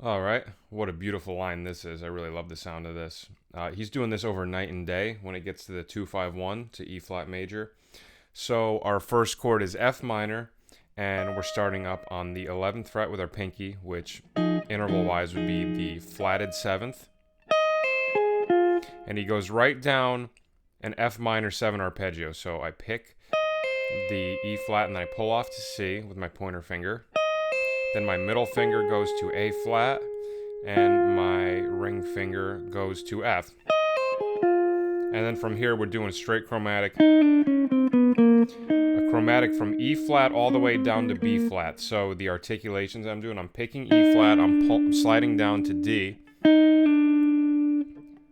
All right, what a beautiful line this is. I really love the sound of this. He's doing this over night and day when it gets to the 2-5-1 to E flat major. So our first chord is F minor, and we're starting up on the 11th fret with our pinky, which interval wise would be the flatted 7th. And he goes right down an F minor 7 arpeggio. So I pick the E flat and then I pull off to C with my pointer finger. Then my middle finger goes to A flat, and my ring finger goes to F. And then from here, we're doing a straight chromatic. A chromatic from E flat all the way down to B flat. So the articulations I'm doing, I'm picking E flat, I'm sliding down to D.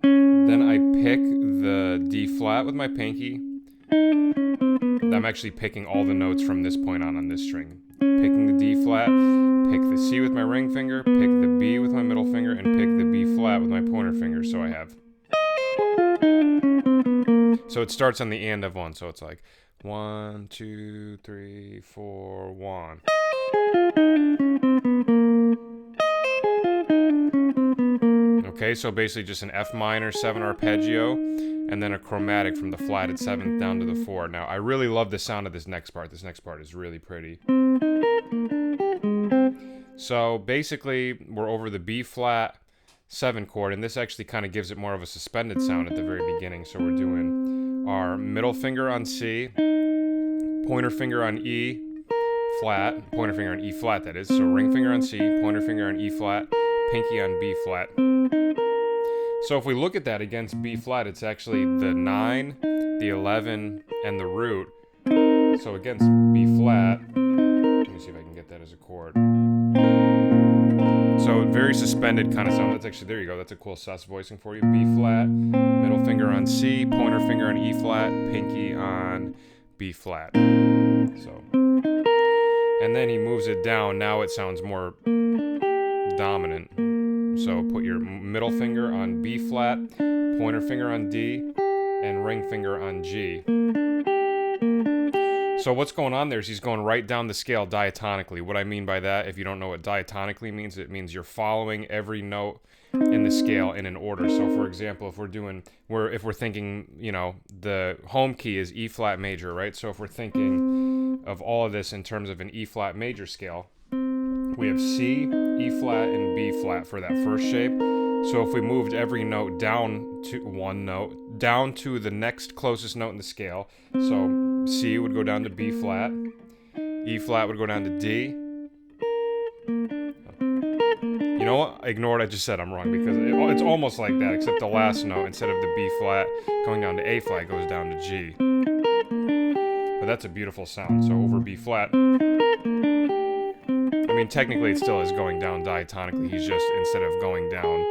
Then I pick the D flat with my pinky. I'm actually picking all the notes from this point on this string. Picking the D flat, pick the C with my ring finger, pick the B with my middle finger, and pick the B flat with my pointer finger. So I have. So it starts on the and of one. So it's like 1, 2, 3, 4, 1. Okay, so basically just an F minor 7 arpeggio, and then a chromatic from the flatted 7th down to the 4. Now, I really love the sound of this next part. This next part is really pretty. So basically, we're over the B flat 7 chord, and this actually kind of gives it more of a suspended sound at the very beginning. So we're doing our middle finger on C, pointer finger on E flat, pointer finger on E flat, that is. So ring finger on C, pointer finger on E flat, pinky on B flat. So if we look at that against B flat, it's actually the 9, the 11, and the root. So against B flat, let me see if I can get that as a chord. So very suspended kind of sound. That's actually, there you go. That's a cool sus voicing for you. B flat, middle finger on C, pointer finger on E flat, pinky on B flat. So, and then he moves it down. Now it sounds more dominant. So put your middle finger on B flat, pointer finger on D, and ring finger on G. So what's going on there is he's going right down the scale diatonically. What I mean by that, if you don't know what diatonically means, it means you're following every note in the scale in an order. So for example, if we're thinking, you know, the home key is E flat major, right? So if we're thinking of all of this in terms of an E flat major scale, we have C, E flat, and B flat for that first shape. So if we moved every note down to one note, down to the next closest note in the scale, so C would go down to B flat, E flat would go down to D. You know what? Ignore what I just said, I'm wrong, because it's almost like that, except the last note, instead of the B flat going down to A flat, goes down to G. But that's a beautiful sound. So over B flat, I mean, technically it still is going down diatonically. He's just, instead of going down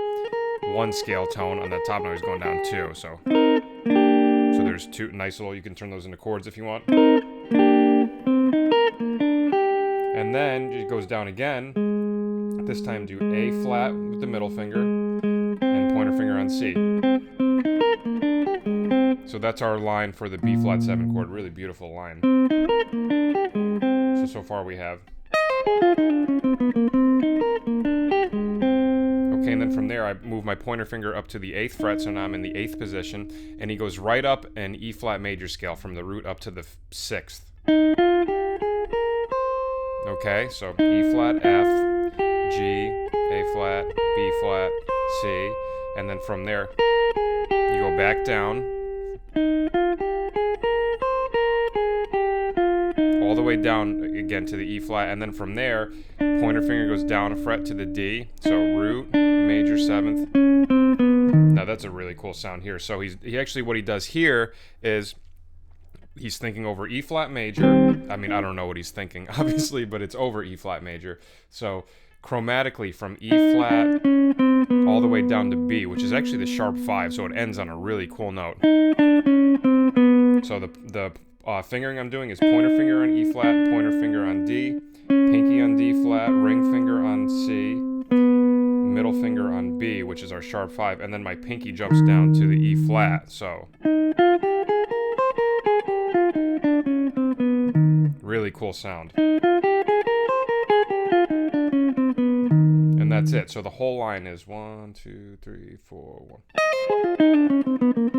one scale tone on the top note, he's going down 2. So there's 2 nice little, you can turn those into chords if you want. And then it goes down again. This time do A flat with the middle finger and pointer finger on C. So that's our line for the B flat 7 chord. Really beautiful line. So far we have. Okay, and then from there I move my pointer finger up to the 8th fret, so now I'm in the 8th position, and he goes right up an E flat major scale from the root up to the 6th. Okay, so E flat, F, G, A flat, B flat, C, and then from there you go back down all the way down again to the E flat, and then from there pointer finger goes down a fret to the D, so root, major 7th. Now that's a really cool sound here. So he actually, what he does here is he's thinking over E flat major. I mean, I don't know what he's thinking obviously, but it's over E flat major. So chromatically from E flat all the way down to B, which is actually the sharp 5, so it ends on a really cool note. So the fingering I'm doing is pointer finger on E flat, pointer finger on D, pinky on D flat, ring finger on C, middle finger on B, which is our sharp 5, and then my pinky jumps down to the E flat. So really cool sound. And that's it. So the whole line is 1, 2, 3, 4, 1.